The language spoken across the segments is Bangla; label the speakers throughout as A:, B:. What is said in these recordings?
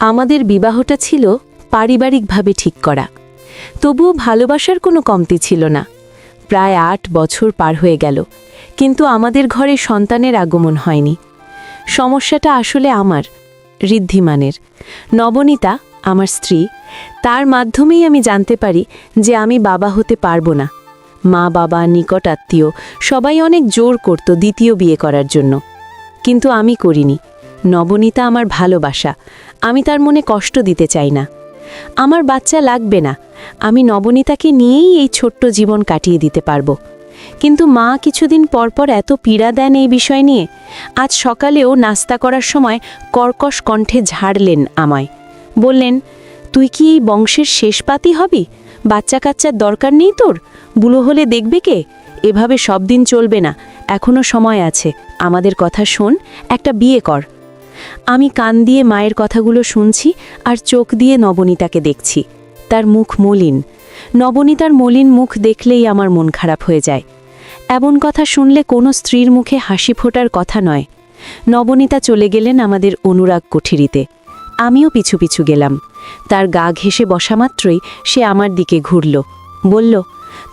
A: আমাদের বিবাহটা ছিল পারিবারিকভাবে ঠিক করা, তবুও ভালোবাসার কোনো কমতি ছিল না। প্রায় ৮ বছর পার হয়ে গেল, কিন্তু আমাদের ঘরে সন্তানের আগমন হয়নি। সমস্যাটা আসলে আমার, ঋদ্ধিমানের। নবনীতা আমার স্ত্রী, তার মাধ্যমেই আমি জানতে পারি যে আমি বাবা হতে পারবো না। মা বাবা নিকট আত্মীয় সবাই অনেক জোর করত দ্বিতীয় বিয়ে করার জন্য, কিন্তু আমি করিনি। নবনীতা আমার ভালোবাসা, আমি তার মনে কষ্ট দিতে চাই না। আমার বাচ্চা লাগবে না, আমি নবনীতাকে নিয়েই এই ছোট্ট জীবন কাটিয়ে দিতে পারবো। কিন্তু মা কিছুদিন পরপর এত পীড়া দেন এই বিষয় নিয়ে। আজ সকালেও নাস্তা করার সময় কর্কশ কণ্ঠে ঝাড়লেন আমায়, বললেন, তুই কি এই বংশের শেষ পাতি হবি? বাচ্চা কাচ্চার দরকার নেই তোর? বুড়ো হলে দেখবে কে? এভাবে সব দিন চলবে না, এখনো সময় আছে, আমাদের কথা শোন, একটা বিয়ে কর। আমি কান দিয়ে মায়ের কথাগুলো শুনছি আর চোখ দিয়ে নবনীতাকে দেখছি। তার মুখ মলিন। নবনীতার মলিন মুখ দেখলেই আমার মন খারাপ হয়ে যায়। এমন কথা শুনলে কোনো স্ত্রীর মুখে হাসি ফোটার কথা নয়। নবনীতা চলে গেলেন আমাদের অনুরাগ কুঠিরিতে। আমিও পিছু পিছু গেলাম। তার গা ঘেঁষে বসা মাত্রই সে আমার দিকে ঘুরল, বলল,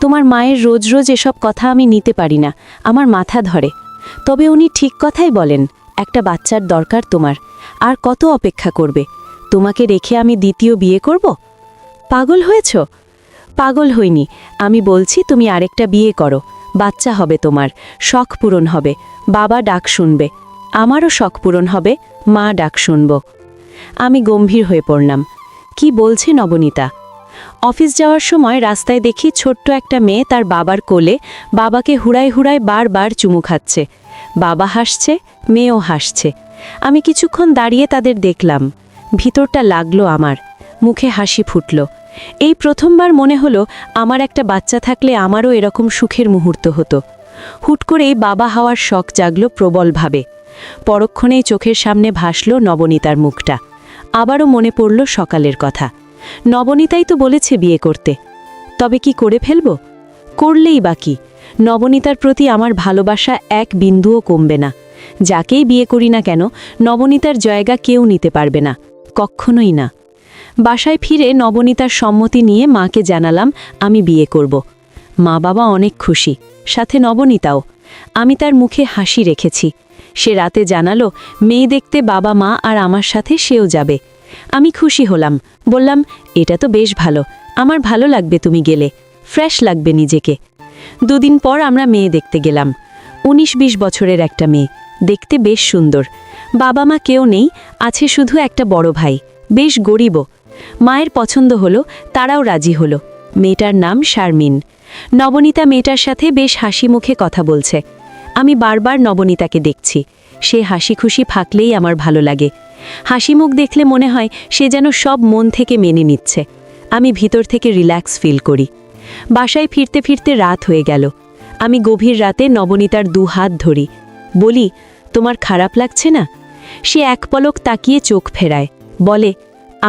A: তোমার মায়ের রোজ রোজ এসব কথা আমি নিতে পারি না, আমার মাথা ধরে। তবে উনি ঠিক কথাই বলেন, একটা বাচ্চার দরকার তোমার, আর কত অপেক্ষা করবে? তোমাকে রেখে আমি দ্বিতীয় বিয়ে করব? পাগল হয়েছ? পাগল হইনি, আমি বলছি তুমি আরেকটা বিয়ে করো, বাচ্চা হবে তোমার, শখ পূরণ হবে, বাবা ডাক শুনবে, আমারও শখ পূরণ হবে, মা ডাক শুনব। আমি গম্ভীর হয়ে পড়লাম। কি বলছে নবনীতা? অফিস যাওয়ার সময় রাস্তায় দেখি ছোট্ট একটা মেয়ে তার বাবার কোলে বাবাকে হুড়ায় হুড়ায় বারবার চুমু খাচ্ছে। বাবা হাসছে, মেয়েও হাসছে। আমি কিছুক্ষণ দাঁড়িয়ে তাদের দেখলাম। ভিতরটা লাগলো আমার, মুখে হাসি ফুটল। এই প্রথমবার মনে হলো আমার একটা বাচ্চা থাকলে আমারও এরকম সুখের মুহূর্ত হতো। হুট করেই বাবা হওয়ার শখ জাগল প্রবলভাবে। পরক্ষণেই চোখের সামনে ভাসল নবনীতার মুখটা। আবারও মনে পড়ল সকালের কথা। নবনীতাই তো বলেছে বিয়ে করতে, তবে কি করে ফেলব? করলেই বাকি। নবনীতার প্রতি আমার ভালোবাসা এক বিন্দুও কমবে না। যাকেই বিয়ে করি না কেন, নবনীতার জায়গা কেউ নিতে পারবে না, কখনোই না। বাসায় ফিরে নবনীতার সম্মতি নিয়ে মাকে জানালাম আমি বিয়ে করব। মা বাবা অনেক খুশি, সাথে নবনীতাও। আমি তার মুখে হাসি রেখেছি। সে রাতে জানালো মেয়ে দেখতে বাবা মা আর আমার সাথে সেও যাবে। আমি খুশি হলাম, বললাম, এটা তো বেশ ভালো, আমার ভালো লাগবে তুমি গেলে, ফ্রেশ লাগবে নিজেকে। দুদিন পর আমরা মেয়ে দেখতে গেলাম। 19-20 বছরের একটা মেয়ে, দেখতে বেশ সুন্দর। বাবা মা কেউ নেই, আছে শুধু একটা বড় ভাই, বেশ গরিবও। মায়ের পছন্দ হলো, তারাও রাজি হলো। মেয়েটার নাম শারমিন। নবনীতা মেয়েটার সাথে বেশ হাসি মুখে কথা বলছে। আমি বারবার নবনীতাকে দেখছি। সে হাসি খুশি থাকলেই আমার ভালো লাগে। হাসি মুখ দেখলে মনে হয় সে যেন সব মন থেকে মেনে নিচ্ছে। আমি ভিতর থেকে রিল্যাক্স ফিল করি। বাসায় ফিরতে ফিরতে রাত হয়ে গেল। আমি গভীর রাতে নবনীতার 2 হাত ধরি, বলি, তোমার খারাপ লাগছে না? সে এক পলক তাকিয়ে চোখ ফেরায়, বলে,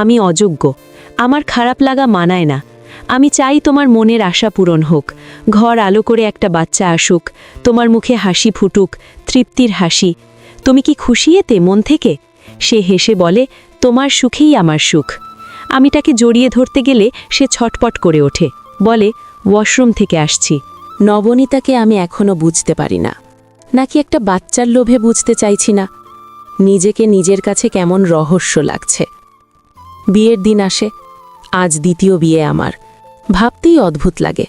A: আমি অযোগ্য, আমার খারাপ লাগা মানায় না। আমি চাই তোমার মনের আশা পূরণ হোক, ঘর আলো করে একটা বাচ্চা আসুক, তোমার মুখে হাসি ফুটুক, তৃপ্তির হাসি। তুমি কি খুশি এতে মন থেকে? সে হেসে বলে, তোমার সুখেই আমার সুখ। আমি তাকে জড়িয়ে ধরতে গেলে সে ছটপট করে ওঠে, বলে, ওয়াশরুম থেকে আসছি। নবনীতাকে আমি এখনো বুঝতে পারি না, নাকি একটা বাচ্চার লোভে বুঝতে চাইছি না। নিজেকে নিজের কাছে কেমন রহস্য লাগছে। বিয়ের দিন আসে, আজ দ্বিতীয় বিয়ে আমার। ভাবতেই অদ্ভুত লাগে।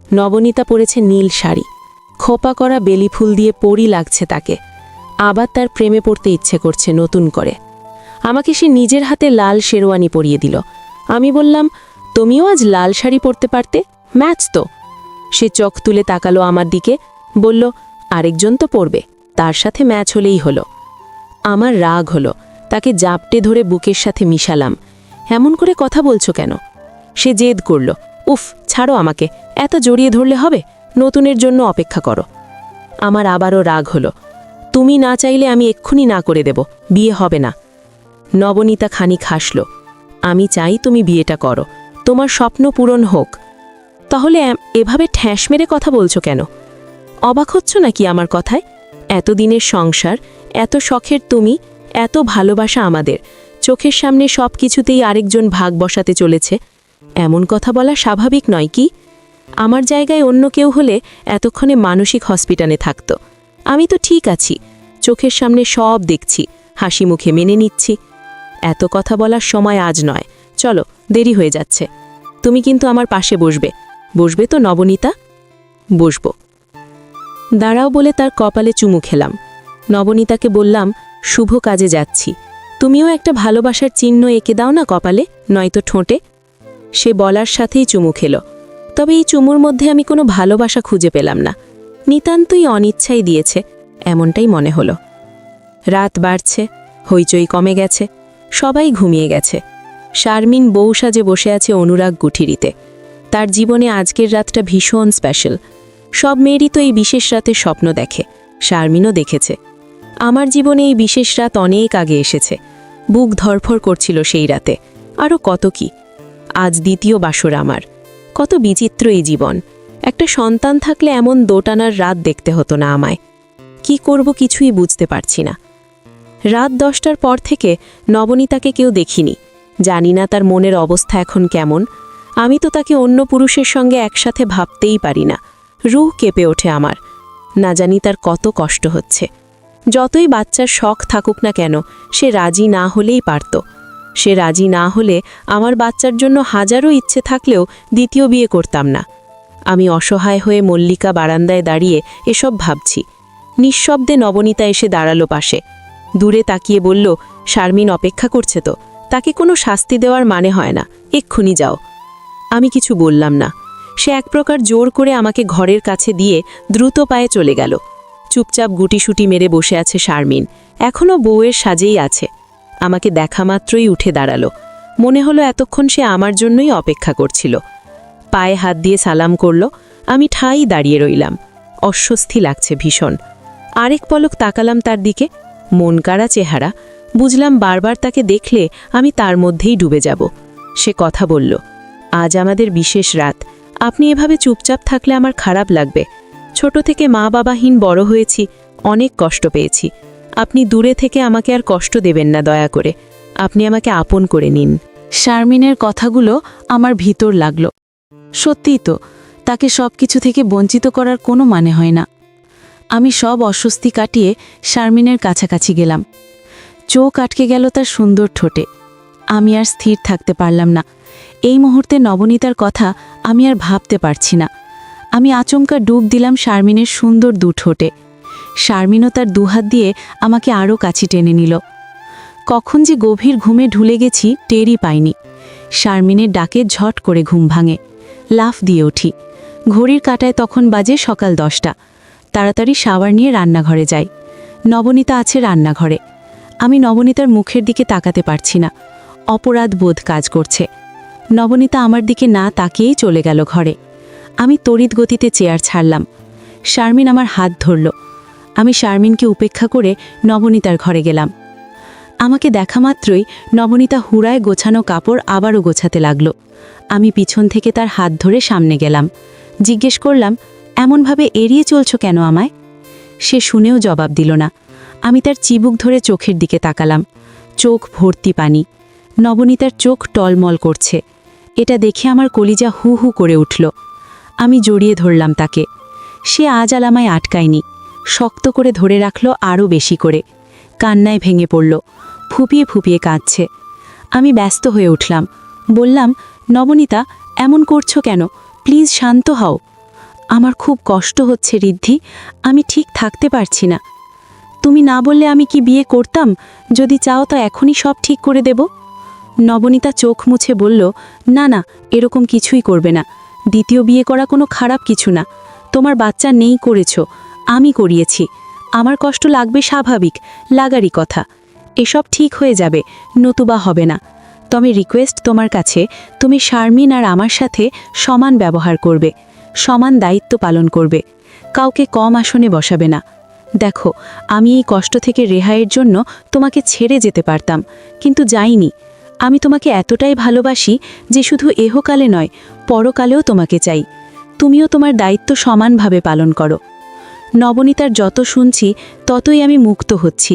A: নবনীতা পরেছে নীল শাড়ি, খোপা করা বেলি ফুল দিয়ে পরি লাগছে তাকে। আবার তার প্রেমে পড়তে ইচ্ছে করছে নতুন করে। আমাকে সে নিজের হাতে লাল শেরওয়ানি পরিয়ে দিল। আমি বললাম, তুমিও আজ লাল শাড়ি পরতে পারতে, ম্যাচ তো। সে চোখ তুলে তাকালো আমার দিকে, বলল, আরেকজন তো পরবে, তার সাথে ম্যাচ হলেই হলো। আমার রাগ হলো, তাকে জাপটে ধরে বুকের সাথে মিশালাম। এমন করে কথা বলছো কেন? সে জেদ করল, উফ, ছাড়ো আমাকে, এত জড়িয়ে ধরলে হবে, নতুনের জন্য অপেক্ষা করো। আমার আবারও রাগ হলো, তুমি না চাইলে আমি এক্ষুনি না করে দেব, বিয়ে হবে না। নবনীতা খানিক হাসল, আমি চাই তুমি বিয়েটা করো, তোমার স্বপ্ন পূরণ হোক। তাহলে এভাবে ঠ্যাঁস মেরে কথা বলছো কেন? অবাক হচ্ছ নাকি আমার কথায়? এতদিনের সংসার, এত শখের তুমি, এত ভালোবাসা আমাদের, চোখের সামনে সব কিছুতেই আরেকজন ভাগ বসাতে চলেছে। এমন কথা বলা স্বাভাবিক নয় কি? আমার জায়গায় অন্য কেউ হলে এতক্ষণে মানসিক হসপিটালে থাকত। আমি তো ঠিক আছি, চোখের সামনে সব দেখছি, হাসি মুখে মেনে নিচ্ছি। এত কথা বলার সময় আজ নয়, চলো, দেরি হয়ে যাচ্ছে। তুমি কিন্তু আমার পাশে বসবে। বসবে তো নবনীতা? বসবো। দাঁড়াও বলে তার কপালে চুমু খেলাম। নবনীতাকে বললাম, শুভ কাজে যাচ্ছি, তুমিও একটা ভালোবাসার চিহ্ন এঁকে দাও না কপালে, নয়তো ঠোঁটে। সে বলার সাথেই চুমু খেল। তবে এই চুমুর মধ্যে আমি কোনো ভালোবাসা খুঁজে পেলাম না, নিতান্তই অনিচ্ছাই দিয়েছে, এমনটাই মনে হলো। রাত বাড়ছে, হইচই কমে গেছে, সবাই ঘুমিয়ে গেছে। শারমিন বউ সাজে বসে আছে অনুরাগ গুঠিরিতে। তার জীবনে আজকের রাতটা ভীষণ স্পেশাল। সব মেয়েরই তো এই বিশেষ রাতে স্বপ্ন দেখে, শারমিনও দেখেছে। আমার জীবনে এই বিশেষ রাত অনেক আগে এসেছে। বুক ধরফর করছিল সেই রাতে। আরও কত কি। আজ দ্বিতীয় বাসর আমার। কত বিচিত্র এই জীবন। একটা সন্তান থাকলে এমন দোটানার রাত দেখতে হতো না আমায়। কি করব কিছুই বুঝতে পারছি না। রাত 10টার পর থেকে নবনীতাকে কেউ দেখিনি। জানি না তার মনের অবস্থা এখন কেমন। আমি তো তাকে অন্য পুরুষের সঙ্গে একসাথে ভাবতেই পারি না। রুহ কেঁপে ওঠে আমার। না জানি তার কত কষ্ট হচ্ছে। যতই বাচ্চার শখ থাকুক না কেন, সে রাজি না হলেই পারত। সে রাজি না হলে আমার বাচ্চার জন্য হাজারো ইচ্ছে থাকলেও দ্বিতীয় বিয়ে করতাম না। আমি অসহায় হয়ে মল্লিকা বারান্দায় দাঁড়িয়ে এসব ভাবছি। নিঃশব্দে নবনীতা এসে দাঁড়ালো পাশে। দূরে তাকিয়ে বলল, শারমিন অপেক্ষা করছে তো, তাকে কোনো শাস্তি দেওয়ার মানে হয় না, এক্ষুনি যাও। আমি কিছু বললাম না। সে এক প্রকার জোর করে আমাকে ঘরের কাছে দিয়ে দ্রুত পায়ে চলে গেল। চুপচাপ গুটিসুটি মেরে বসে আছে শারমিন, এখনও বউয়ের সাজেই আছে। আমাকে দেখা মাত্রই উঠে দাঁড়ালো। মনে হলো এতক্ষণ সে আমার জন্যই অপেক্ষা করছিল। পায়ে হাত দিয়ে সালাম করল। আমি ঠাই দাঁড়িয়ে রইলাম। অস্বস্তি লাগছে ভীষণ। আরেক পলক তাকালাম তার দিকে। মনকাড়া চেহারা। বুঝলাম বারবার তাকে দেখলে আমি তার মধ্যেই ডুবে যাব। সে কথা বলল, আজ আমাদের বিশেষ রাত। আপনি এভাবে চুপচাপ থাকলে আমার খারাপ লাগবে। ছোট থেকে মা বাবাহীন বড় হয়েছি, অনেক কষ্ট পেয়েছি। আপনি দূরে থেকে আমাকে আর কষ্ট দেবেন না দয়া করে। আপনি আমাকে আপন করে নিন। শারমিনের কথাগুলো আমার ভিতর লাগলো। সত্যিই তো, তাকে সব কিছু থেকে বঞ্চিত করার কোনো মানে হয় না। আমি সব অস্বস্তি কাটিয়ে শারমিনের কাছাকাছি গেলাম। চোখ আটকে গেল তার সুন্দর ঠোঁটে। আমি আর স্থির থাকতে পারলাম না। এই মুহূর্তে নবনীতার কথা আমি আর ভাবতে পারছি না। আমি আচমকা ডুব দিলাম শারমিনের সুন্দর দু ঠোঁটে। শারমিনও তার দুহাত দিয়ে আমাকে আরও কাছে টেনে নিল। কখন যে গভীর ঘুমে ঢুলে গেছি টেরই পাইনি। শারমিনের ডাকে ঝট করে ঘুম ভাঙে। লাফ দিয়ে উঠি। ঘড়ির কাঁটায় তখন বাজে সকাল 10টা। তাড়াতাড়ি শাওয়ার নিয়ে রান্নাঘরে যাই। নবনীতা আছে রান্নাঘরে। আমি নবনীতার মুখের দিকে তাকাতে পারছি না। অপরাধ বোধ কাজ করছে। নবনীতা আমার দিকে না তাকিয়েই চলে গেল ঘরে। আমি তড়িৎ গতিতে চেয়ার ছাড়লাম। শারমিন আমার হাত ধরল। আমি শারমিনকে উপেক্ষা করে নবনীতার ঘরে গেলাম। আমাকে দেখা মাত্রই নবনীতা হুড়ায় গোছানো কাপড় আবারও গোছাতে লাগল। আমি পিছন থেকে তার হাত ধরে সামনে গেলাম। জিজ্ঞেস করলাম, এমনভাবে এড়িয়ে চলছ কেন আমায়? সে শুনেও জবাব দিল না। আমি তার চিবুক ধরে চোখের দিকে তাকালাম। চোখ ভর্তি পানি। নবনীতার চোখ টলমল করছে। এটা দেখে আমার কলিজা হু হু করে উঠল। আমি জড়িয়ে ধরলাম তাকে। সে আজ আর আমায় আটকায়নি, শক্ত করে ধরে রাখল আরও বেশি করে। কান্নায় ভেঙে পড়ল, ফুপিয়ে ফুপিয়ে কাঁদছে। আমি ব্যস্ত হয়ে উঠলাম। বললাম, নবনীতা, এমন করছো কেন? প্লিজ শান্ত হও। আমার খুব কষ্ট হচ্ছে ঋদ্ধি, আমি ঠিক থাকতে পারছি না। তুমি না বললে আমি কি বিয়ে করতাম? যদি চাও তো এখনই সব ঠিক করে দেব। নবনীতা চোখ মুছে বলল, না না, এরকম কিছুই করবে না। দ্বিতীয় বিয়ে করা কোনো খারাপ কিছু না। তোমার বাচ্চা নেই করেছো, আমি করিয়েছি। আমার কষ্ট লাগবে স্বাভাবিক, লাগারই কথা। এসব ঠিক হয়ে যাবে, নতুবা হবে না। তবে রিকোয়েস্ট তোমার কাছে, তুমি শারমিন আর আমার সাথে সমান ব্যবহার করবে, সমান দায়িত্ব পালন করবে। কাউকে কম আসনে বসাবে না। দেখো, আমি এই কষ্ট থেকে রেহাইয়ের জন্য তোমাকে ছেড়ে যেতে পারতাম, কিন্তু যাইনি। আমি তোমাকে এতটাই ভালোবাসি যে শুধু এহকালে নয়, পরকালেও তোমাকে চাই। তুমিও তোমার দায়িত্ব সমানভাবে পালন করো। নবনীতার যত শুনছি ততই আমি মুক্ত হচ্ছি।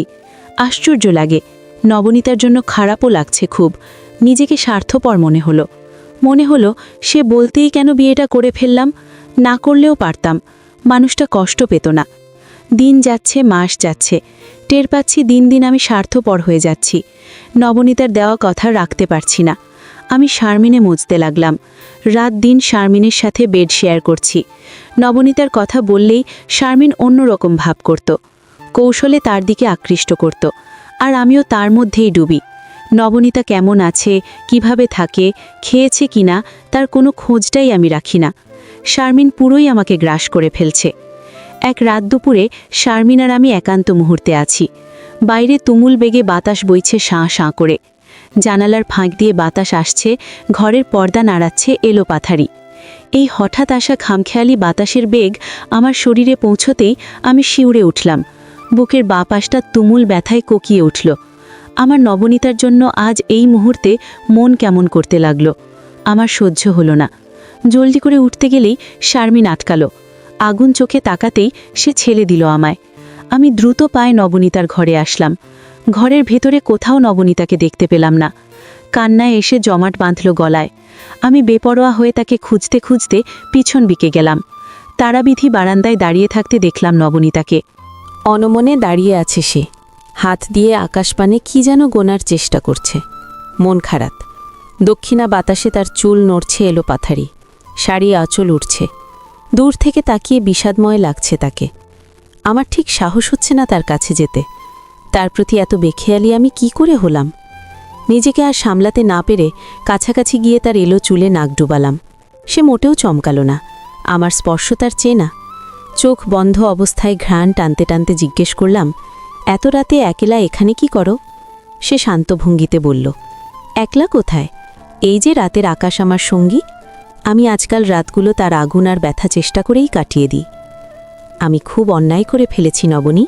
A: আশ্চর্য লাগে, নবনীতার জন্য খারাপও লাগছে খুব। নিজেকে স্বার্থপর মনে হলো সে বলতেই কেন বিয়েটা করে ফেললাম, না করলেও পারতাম, মানুষটা কষ্ট পেত না। দিন যাচ্ছে, মাস যাচ্ছে, টের পাচ্ছি দিন দিন আমি স্বার্থপর হয়ে যাচ্ছি। নবনীতার দেওয়া কথা রাখতে পারছি না। আমি শারমিনে মুজতে লাগলাম। রাত দিন শারমিনের সাথে বেড শেয়ার করছি। নবনীতার কথা বললেই শারমিন অন্যরকম ভাব করত, কৌশলে তার দিকে আকৃষ্ট করত, আর আমিও তার মধ্যেই ডুবি। নবনীতা কেমন আছে, কিভাবে থাকে, খেয়েছে কিনা, তার কোনো খোঁজটাই আমি রাখি না। শারমিন পুরোই আমাকে গ্রাস করে ফেলছে। এক রাত দুপুরে শারমিন আর আমি একান্ত মুহূর্তে আছি। বাইরে তুমুল বেগে বাতাস বইছে শাঁ শাঁ করে। জানালার ফাঁক দিয়ে বাতাস আসছে, ঘরের পর্দা নাড়াচ্ছে এলো পাথারি। এই হঠাৎ আসা খামখেয়ালি বাতাসের বেগ আমার শরীরে পৌঁছতেই আমি শিউরে উঠলাম। বুকের বাঁ পাশটা তুমুল ব্যথায় কোকিয়ে উঠল। আমার নবনীতার জন্য আজ এই মুহূর্তে মন কেমন করতে লাগলো। আমার সহ্য হলো না। জলদি করে উঠতে গেলেই শারমিন আটকালো। আগুন চোখে তাকাতেই সে ছেড়ে দিল আমায়। আমি দ্রুত পায়ে নবনীতার ঘরে আসলাম। ঘরের ভেতরে কোথাও নবনীতাকে দেখতে পেলাম না। কান্নায় এসে জমাট বাঁধল গলায়। আমি বেপরোয়া হয়ে তাকে খুঁজতে খুঁজতে পিছন বিকে গেলাম। তারাবিধি বারান্দায় দাঁড়িয়ে থাকতে দেখলাম নবনীতাকে। অনমনে দাঁড়িয়ে আছে সে, হাত দিয়ে আকাশপানে কি যেন গোনার চেষ্টা করছে। মন খারাপ। দক্ষিণা বাতাসে তার চুল নড়ছে এলো পাথারি, শাড়ি আঁচল উঠছে। দূর থেকে তাকিয়ে বিষাদময় লাগছে তাকে। আমার ঠিক সাহস হচ্ছে না তার কাছে যেতে। তার প্রতি এত বেখেয়ালি আমি কি করে হলাম? নিজেকে আর সামলাতে না পেরে কাছাকাছি গিয়ে তার এলো চুলে নাক ডুবালাম। সে মোটেও চমকালো না। আমার স্পর্শ তার চেনা। চোখ বন্ধ অবস্থায় ঘ্রাণ টানতে টানতে জিজ্ঞেস করলাম, এত রাতে একলা এখানে কি করো? সে শান্ত ভঙ্গিতে বলল, একলা কোথায়? এই যে রাতের আকাশ আমার সঙ্গী। আমি আজকাল রাতগুলো তার আগুন আর ব্যথা চেষ্টা করেই কাটিয়ে দিই। আমি খুব অন্যায় করে ফেলেছি নবনী।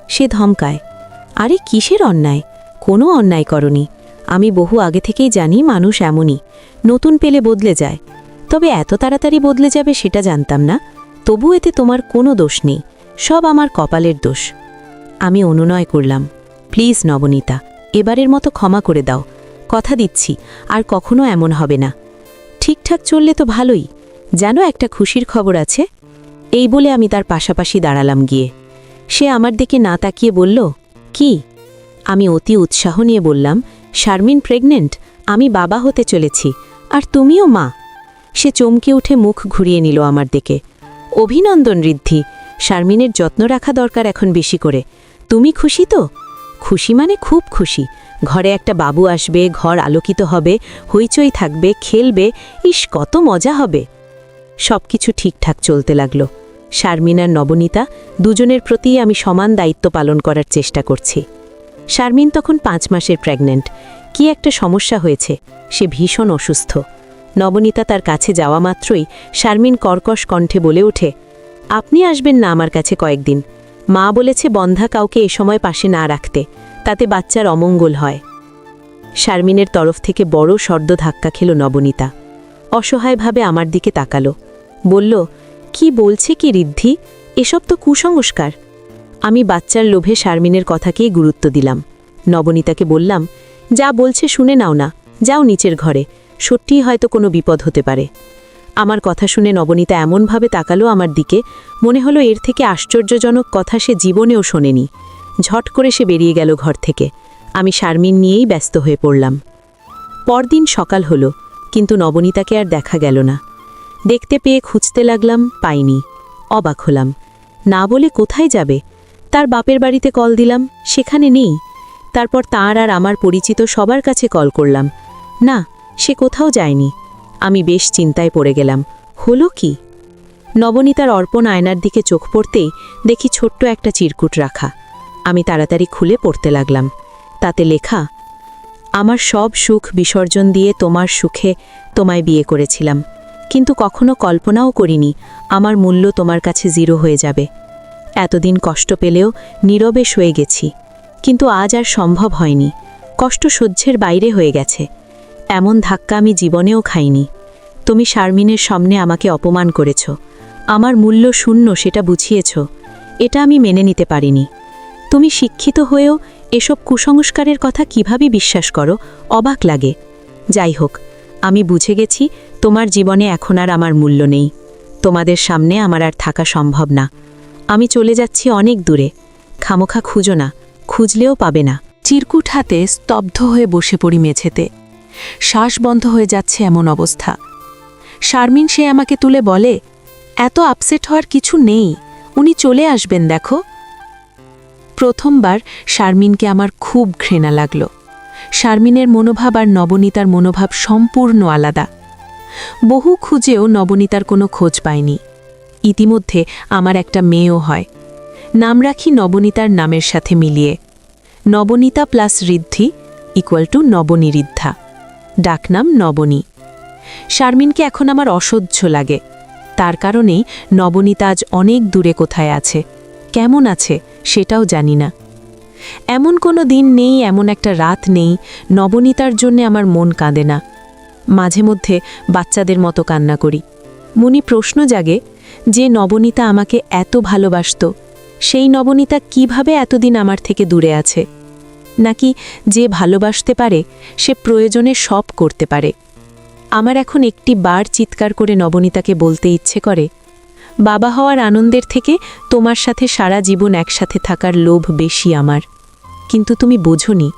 A: সে ধমকায়, আরে কিসের অন্যায়? কোনো অন্যায় করনি। আমি বহু আগে থেকেই জানি মানুষ এমনই, নতুন পেলে বদলে যায়। তবে এত তাড়াতাড়ি বদলে যাবে সেটা জানতাম না। তবু এতে তোমার কোনো দোষ নেই, সব আমার কপালের দোষ। আমি অনুনয় করলাম, প্লিজ নবনীতা, এবারের মতো ক্ষমা করে দাও। কথা দিচ্ছি আর কখনো এমন হবে না। ঠিকঠাক চললে তো ভালোই, জানো একটা খুশির খবর আছে। এই বলে আমি তার পাশাপাশি দাঁড়ালাম গিয়ে। সে আমার দিকে না তাকিয়ে বলল, কি? আমি অতি উৎসাহ নিয়ে বললাম, শারমিন প্রেগনেন্ট, আমি বাবা হতে চলেছি, আর তুমিও মা। সে চমকে উঠে মুখ ঘুরিয়ে নিল আমার দিকে। অভিনন্দন ঋদ্ধি, শারমিনের যত্ন রাখা দরকার এখন বেশি করে। তুমি খুশি তো? খুশি মানে খুব খুশি। ঘরে একটা বাবু আসবে, ঘর আলোকিত হবে, হইচই থাকবে, খেলবে, ইস কত মজা হবে। সব কিছু ঠিকঠাক চলতে লাগলো। শারমিন আর নবনীতা দুজনের প্রতি আমি সমান দায়িত্ব পালন করার চেষ্টা করছি। শারমিন তখন 5 মাসের প্রেগনেন্ট। কি একটা সমস্যা হয়েছে, সে ভীষণ অসুস্থ। নবনীতা তার কাছে যাওয়া মাত্রই শারমিন কর্কশ কণ্ঠে বলে ওঠে, আপনি আসবেন না আমার কাছে কয়েকদিন। মা বলেছে বন্ধা কাউকে এ সময় পাশে না রাখতে, তাতে বাচ্চার অমঙ্গল হয়। শারমিনের তরফ থেকে বড় শব্দ ধাক্কা খেল নবনীতা। অসহায়ভাবে আমার দিকে তাকালো, বলল, কি বলছে কি ঋদ্ধি? এসব তো কুসংস্কার। আমি বাচ্চার লোভে শারমিনের কথাকেই গুরুত্ব দিলাম। নবনীতাকে বললাম, যা বলছে শুনে নাও না, যাও নিচের ঘরে, সত্যিই হয়তো কোনো বিপদ হতে পারে। আমার কথা শুনে নবনীতা এমনভাবে তাকালো আমার দিকে, মনে হলো এর থেকে আশ্চর্যজনক কথা সে জীবনেও শোনেনি। ঝট করে সে বেরিয়ে গেল ঘর থেকে। আমি শারমিন নিয়েই ব্যস্ত হয়ে পড়লাম। পরদিন সকাল হলো, কিন্তু নবনীতাকে আর দেখা গেল না। দেখতে পেয়ে খুঁজতে লাগলাম, পাইনি। অবাক হলাম। না বলে কোথায় যাবে? তার বাপের বাড়িতে কল দিলাম, সেখানে নেই। তারপর তার আর আমার পরিচিত সবার কাছে কল করলাম, না, সে কোথাও যায়নি। আমি বেশ চিন্তায় পড়ে গেলাম, হলো কি? নবনীতার অর্পণ আয়নার দিকে চোখ পড়তেই দেখি ছোট্ট একটা চিরকুট রাখা। আমি তাড়াতাড়ি খুলে পড়তে লাগলাম। তাতে লেখা, আমার সব সুখ বিসর্জন দিয়ে তোমার সুখে তোমায় বিয়ে করেছিলাম, কিন্তু কখনো কল্পনাও করিনি আমার মূল্য তোমার কাছে 0 হয়ে যাবে। এতদিন কষ্ট পেলেও নীরবে সয়ে গেছি, কিন্তু আজ আর সম্ভব হয়নি। কষ্ট সহ্যের বাইরে হয়ে গেছে। এমন ধাক্কা আমি জীবনেও খাইনি। তুমি শারমিনের সামনে আমাকে অপমান করেছ, আমার মূল্য শূন্য সেটা বুঝিয়েছ। এটা আমি মেনে নিতে পারিনি। তুমি শিক্ষিত হয়েও এসব কুসংস্কারের কথা কিভাবে বিশ্বাস করো, অবাক লাগে। যাই হোক, আমি বুঝে গেছি তোমার জীবনে এখন আর আমার মূল্য নেই। তোমাদের সামনে আমার আর থাকা সম্ভব না। আমি চলে যাচ্ছি অনেক দূরে। খামোখা খুঁজো না, খুঁজলেও পাবে না। চিরকুট হাতে স্তব্ধ হয়ে বসে পড়ি মেঝেতে। শ্বাস বন্ধ হয়ে যাচ্ছে এমন অবস্থা। শারমিন সে আমাকে তুলে বলে, এত আপসেট হওয়ার কিছু নেই, উনি চলে আসবেন দেখো। প্রথমবার শারমিনকে আমার খুব ঘৃণা লাগল। শারমিনের মনোভাব আর নবনীতার মনোভাব সম্পূর্ণ আলাদা। বহু খুঁজেও নবনীতার কোনো খোঁজ পাইনি। ইতিমধ্যে আমার একটা মেয়েও হয়। নাম রাখি নবনীতার নামের সাথে মিলিয়ে। নবনীতা প্লাস ঋদ্ধি = নবনীঋদ্ধা। ডাকনাম নবনী। শারমিনকে এখন আমার অসহ্য লাগে। তার কারণেই নবনীতা আজ অনেক দূরে কোথায় আছে, কেমন আছে সেটাও জানি না। এমন কোনো দিন নেই, এমন একটা রাত নেই নবনীতার জন্যে আমার মন কাঁদে না। মাঝে মধ্যে বাচ্চাদের মতো কান্না করি। মনে প্রশ্ন জাগে, যে নবনীতা আমাকে এত ভালোবাসত, সেই নবনীতা কিভাবে এতদিন আমার থেকে দূরে আছে? নাকি যে ভালোবাসতে পারে সে প্রয়োজনে সব করতে পারে? আমার এখন একটি বার চিৎকার করে নবনীতাকে বলতে ইচ্ছে করে, বাবা হওয়ার আনন্দের থেকে তোমার সাথে সারা জীবন একসাথে থাকার লোভ বেশি আমার। কিন্তু তুমি বোঝোনি,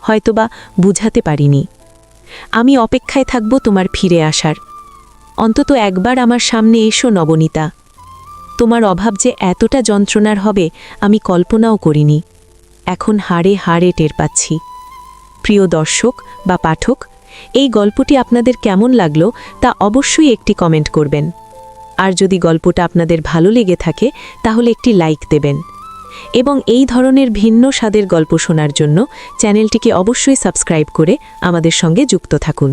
A: হয়তোবা বুঝাতে পারিনি। আমি অপেক্ষায় থাকব তোমার ফিরে আসার। অন্তত একবার আমার সামনে এসো নবনীতা। তোমার অভাব যে এতটা যন্ত্রণার হবে আমি কল্পনাও করিনি। এখন হাড়ে হাড়ে টের পাচ্ছি। প্রিয় দর্শক বা পাঠক, এই গল্পটি আপনাদের কেমন লাগলো তা অবশ্যই একটি কমেন্ট করবেন। আর যদি গল্পটা আপনাদের ভালো লেগে থাকে তাহলে একটি লাইক দেবেন। এবং এই ধরনের ভিন্ন স্বাদের গল্প শোনার জন্য চ্যানেলটিকে অবশ্যই সাবস্ক্রাইব করে আমাদের সঙ্গে যুক্ত থাকুন।